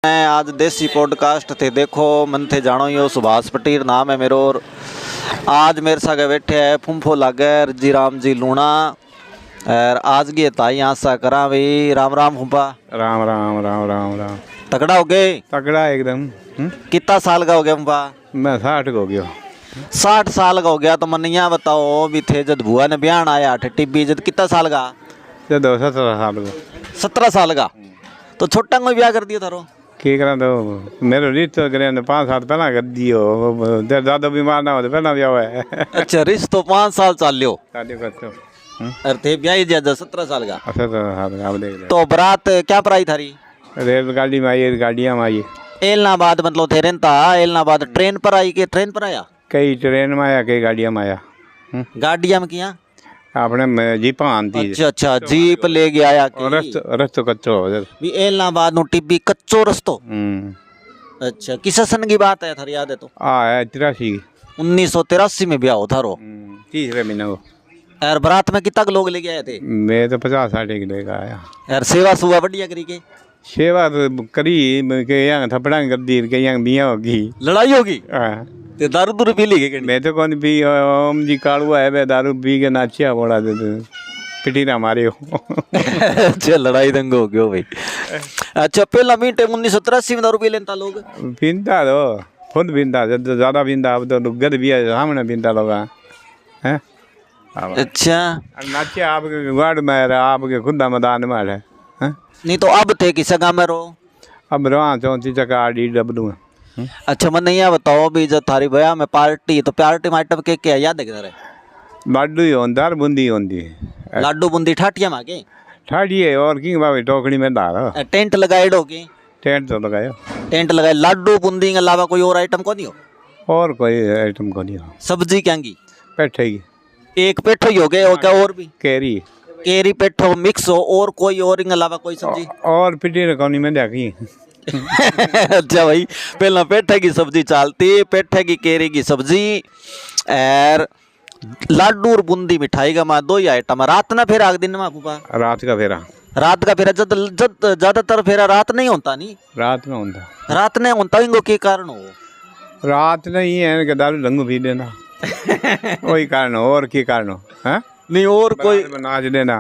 मैं आज देसी पॉडकास्ट थे देखो मन थे जानो यो सुभाष पटीर नाम है मेरो। और आज मेरे साथ बैठे है फुम्फो लागर जी राम जी लूणा और आज की ताई आशा करा भाई राम राम फुम्पा। राम राम राम राम राम। तगड़ा हो गए? तगड़ा एकदम। कितना साल का हो गया फुम्पा? मैं 60 का हो गया। 60 साल का हो गया। तो मन यहाँ बताओ भी थे जब बुआ ने बयान आया टिब्बी जब कितना साल का? जब 17 साल का। 17 साल का। तो छोटा कोई ब्याह कर दिया थारो? की करा तो मेरे रिश्तो करे 5 साल पहला कर दियो। तेरे दादा बीमार ना हो तो पहला ब्याह है। अच्छा रिश्तो 5 साल चल लियो। और थे ब्याह ही 17 साल का। 17 साल का। अब देख ले। तो बारात क्या पराई थारी? रेलगाड़ी में आई, गाड़ियाँ में आई। एलनाबाद मतलब थे रहता एलनाबाद ट्रेन पर आई के ट्रेन पर आया? कई ट्रेन में आया, कई गाड़ियाँ में आया। गाड़िया में किया अपने जीपा आती। अच्छा अच्छा जीप ले गया आया रस्तो कच्चो हो भी एलनाबाद नु टिब्बी कच्चो रस्तो। अच्छा किस सन की बात है थारी याद है? तो है 83 1983 में ब्याह हो थारो। तीसरे महीने को। यार बारात में कितना लोग लेके आए थे? मैं तो 50-60 के लेकर आया। यार सेवा सुवा बढ़िया करी के? सेवा करी के यहाँ थपड़ा कर दी के यहाँ बिया होगी, लड़ाई होगी। हाँ। ते दारू दूर पी ली के? मैं तो कौन पी ओम जी कालुआ है दारू पी के नाचिया बोला दे पिटीरा मारे हो। अच्छा लड़ाई दंग हो गयो भाई। अच्छा पहला मीटे 1983 में दारू पी लेता लोग? पीता तो खुद पीता, जब ज्यादा पीता अब तो गद भी सामने पीता लोग हैं। अच्छा नाचिया आपके गार्ड में आपके खुद मैदान में है। नहीं तो अब थे किस गाँव में रहो? अब रहा 34 चक्का आडी डबलू। अच्छा मन नहीं बताओ भी जब थारी भैया में पार्टी तो पार्टी में आइटम के क्या याद है किधर? लाडू ही होता बूंदी होती। लाडू बूंदी ठाटिया मांगे ठाड़ी है और की बाबी टोकरी में डाल। टेंट लगाए डोगे? टेंट तो लगायो। टेंट लगाए। लाडू बूंदी के अलावा कोई और आइटम को नहीं हो? और कोई आइटम को नहीं हो। सब्जी क्या की? पेठे की। एक पेठो ही हो गए और क्या और भी? केरी केरी पेठो मिक्स हो और कोई और इनके अलावा कोई सब्जी? और पिटी रकौनी में देखी। अच्छा भाई पहला पेठे की सब्जी चलती, पेठे की केरी की सब्जी और लाडू और बूंदी मिठाई का माँ 2 ही आइटम। रात ना फेरा दिन में फूफा? रात का फेरा। रात का फेरा जब ज्यादातर फेरा रात नहीं होता? नहीं रात में होता। रात नहीं होता इनको के कारण हो? रात नहीं है कि दारू लंगू पी देना। वही कारण हो और की कारण हो? हाँ नहीं और कोई नाच देना।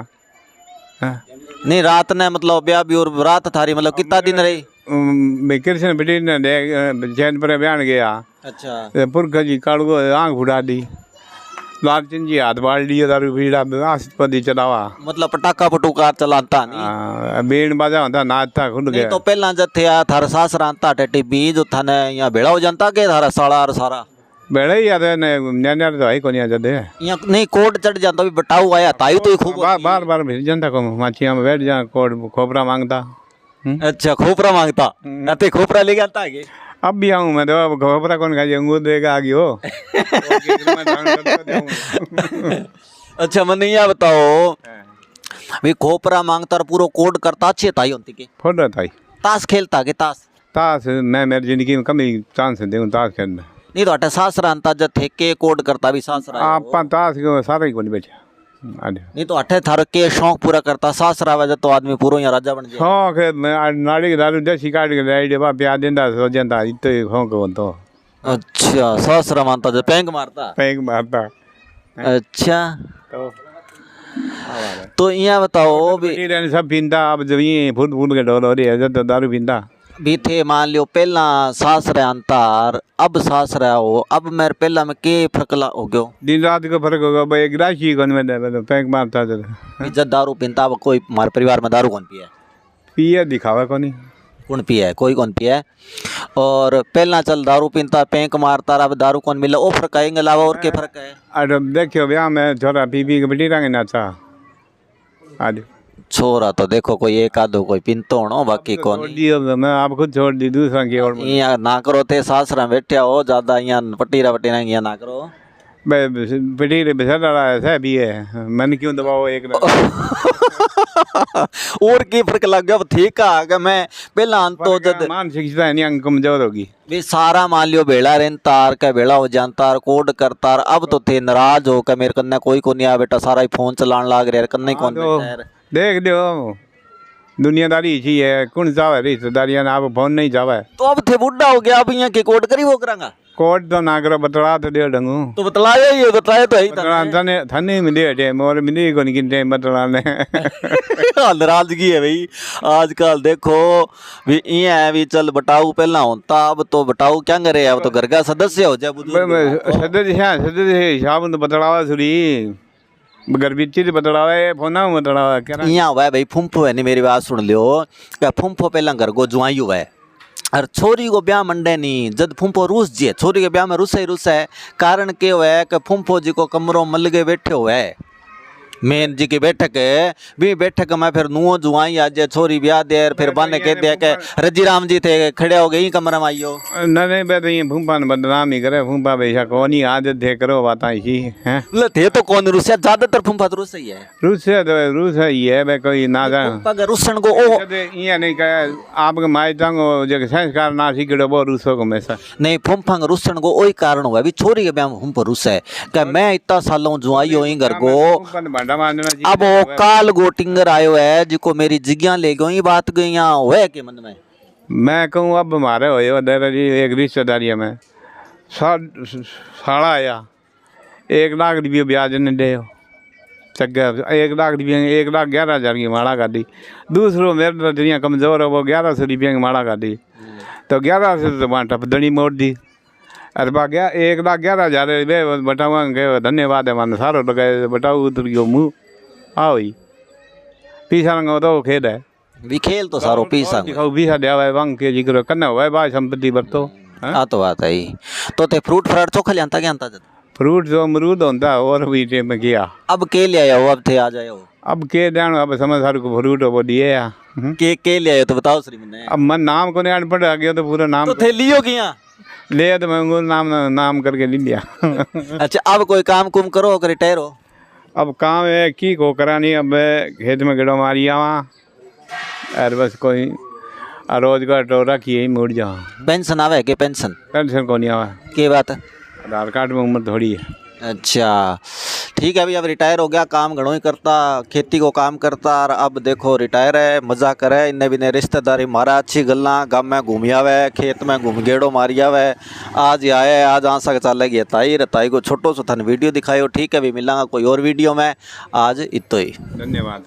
हाँ? नहीं रात ने मतलब ब्याह भी और रात थारी मतलब कितना दिन रही? कृष्ण बेटी ने चैन पर बयान गया। अच्छा पुरख जी काड़ू आँख फुड़ा दी, लालचंद जी हाथ बाढ़ लिया, दारू पीड़ा आस्पदी चलावा मतलब पटाखा पटूका चलाता नहीं? बेन बाजा होता नाचता खुद गया। तो पहला जब थे थारा सास रांता टिब्बी जो थाने यहाँ भेड़ा हो जानता के थारा साड़ा और सारा बेड़ा ही आते न्यार तो है कोनी जदे यहाँ नहीं कोट चढ़ जाता भी बटाऊ आया ताई तो खूब बार बार भेज जनता को माचिया में बैठ जा कोट खोपरा मांगता। अच्छा खोपरा मांगता नाते खोपरा ले जाता है? अब भी आऊँ मैं तो अब खोपरा कौन खाई अंगूर देगा आगे हो। अच्छा मन यहाँ बताओ भी खोपरा मांगता पूरा कोड करता अच्छे ताई होती के? फोड़ ताई ताश खेलता के? ताश मैं मेरी जिंदगी में कभी चांस दूँ ताश खेलना। नहीं तो अटे सासरा अंता जब थे के कोड करता भी सासरा आप ताश के सारा ही कोनी बैठा। नहीं तो अठे थारो के शौक पूरा करता सासरा वजह तो आदमी पूरा यहाँ राजा बन जाए। शौक है नाड़ी के दारू देसी काट के लाई डब्बा प्याज देता सो जनता इतो ही शौक हो तो। अच्छा सासरा मानता जब पैंग मारता। अच्छा तो यहाँ बताओ भी सब पीता अब जब ये फुट के डोल हो रही है जब दारू पीता भी थे मान लियो पहला सासरे अंतार अब सासरा हो अब मेरे पहला में के फर्क हो गयो? दिन रात का फर्क होगा भाई। एक राशि कौन में पैक मारता जब दारू पीता अब कोई हमारे परिवार में दारू कौन पिया? पिया दिखावा कौन कौन पिया है? कोई कौन पिया है। और पहला चल दारू पीता पैंक मारता अब दारू कौन मिला वो फर्क है? अलावा और क्या फर्क है? अरे देखियो ब्याह में छोरा पी के बेटी रंगे नाचा आज छोरा तो देखो कोई एक आधो कोई पिंतो हो बाकी कौन। मैं आप खुद छोड़ दी दूसरा की और यहाँ ना करो थे सासरा बैठा हो ज्यादा यहाँ पटीरा यहाँ ना करो। पटीरे ऐसा भी है मन क्यों दबाओ एक और की फर्क लग गया ठीक है मैं पहला तो जब मानसिकता नहीं कमजोर होगी वे सारा मान लियो भेड़ा रेन तार का भेड़ा हो जानता कोड करता अब तो थे नाराज हो के मेरे कन्ने कोई को नहीं आ बेटा सारा ही फोन चलाने लाग रहा कन्ने कौन देख दो दुनियादारी ही है, कौन चाहे रिश्तेदारियां ना, आप फोन नहीं चाहे। तो अब थे बुढ़ा हो गया, अब यहाँ के कोट करी वो करांगा कोट तो ना करो, बतला तो दे डंगू, तो बतलाया ही है, बताया तो है ही बतला थने थने मिले टे मोर मिले को नहीं किन बतलाने। नाराजगी है भाई आजकल। देखो भी ये है भी चल बटाऊ पहला होता, अब तो बटाऊ क्या करे, अब तो घर का सदस्य हो जाए बुजुर्ग। सदस्य शाम तो बतलावा सुरी घर बीच बतलावा है, फोना में बतलावा क्या यहाँ हुआ है भाई फुम्फो है नहीं, मेरी बात सुन लियो, क्या फुम्फो पहला घर को जुआई हुआ है और छोरी को ब्याह मंडे नहीं, जब फुम्फो रूस जी छोरी के ब्याह में रुसा ही रुसा है। कारण के हुआ है कि फुम्फो जी को कमरों मल के बैठे हुए है, मेन जी की बैठक है, भी बैठक में फिर नुओ जुआई आज छोरी ब्याह दे, फिर बाने कह दिया कि रजी राम जी थे खड़े हो गए ही कमरा में आइयो। नहीं बे तो ये फूफा ने बदनाम ही करे, फूफा बेशा कौन आदत थे करो बात ही हैं थे तो कौन रुसिया, ज्यादातर फुम्फा तो रुसा ही है, रूस ही है बे, कोई ना जान रुसन को ओ ये नहीं कहे आपके माई तंग जो संस्कार ना सीखो वो रूसो को हमेशा नहीं। फुम्फा रुसन को वही कारण हुआ भी छोरी के ब्याह में फुम्फा रुसा है कि मैं इतना सालों जुआई हो घर को, अब वो काल गोटिंगर आयो है जिको मेरी जिज्ञा ले गई बात गई है के मन में। मैं कहूँ अब हमारे हो जी एक रिश्तेदारी में साड़ा आया 1 लाख रुपये ब्याज ने दे चक्कर 1 लाख रुपये 1,11,000 की माड़ा कर दी। दूसरों मेरे तो दुनिया कमज़ोर है वो 1,100 रुपये की माड़ा कर दी, तो 1,100 तो वहाँ टपदड़ी मोड़ दी। अरे बा गया 1,11,000 बटावा गए, धन्यवाद है मान सारो लगे बटाऊ उतर गयो मुँह आओ ही पीसा रंगा तो खेद है भी खेल तो सारो पीसा दिखाओ पीसा दिया है वंग के जिक्र करना हुआ है भाई संपत्ति बरतो आ तो बात है ही। तो ते फ्रूट फ्राट चोखा लियांता क्या अंता फ्रूट जो अमरूद होता है और भी टेम में किया। अब के ले आयो, अब थे आ जाओ, अब के जानो अब समझ सारे को फ्रूट वो दिए या के ले आयो तो बताओ श्री मैंने। अब मन नाम को नहीं अनपढ़ आ गया तो पूरा नाम तो थे लियो किया ले तो मैं नाम करके ले लिया। अच्छा अब कोई काम कुम करो कर रिटायर हो? अब काम है की को करानी, अब खेत में गेड़ो मारी आवा और बस कोई रोजगार तो रखिए ही मुड़ जाओ। पेंशन आवे के पेंशन को नहीं आवा के बात है, आधार कार्ड में उम्र थोड़ी है। अच्छा ठीक है अभी, अब रिटायर हो गया, काम घणो ही करता, खेती को काम करता, और अब देखो रिटायर है, मजा करे, इन्हें भी रिश्तेदारी मारा अच्छी गल्ला, गाँव में घूमी आवे, खेत में घूम गेड़ो मारी आवे। आज आए आज आ सक चलेगी ताई को छोटो सो थन वीडियो दिखायो। ठीक है भी मिलांगा कोई और वीडियो में, आज इतो ही, धन्यवाद।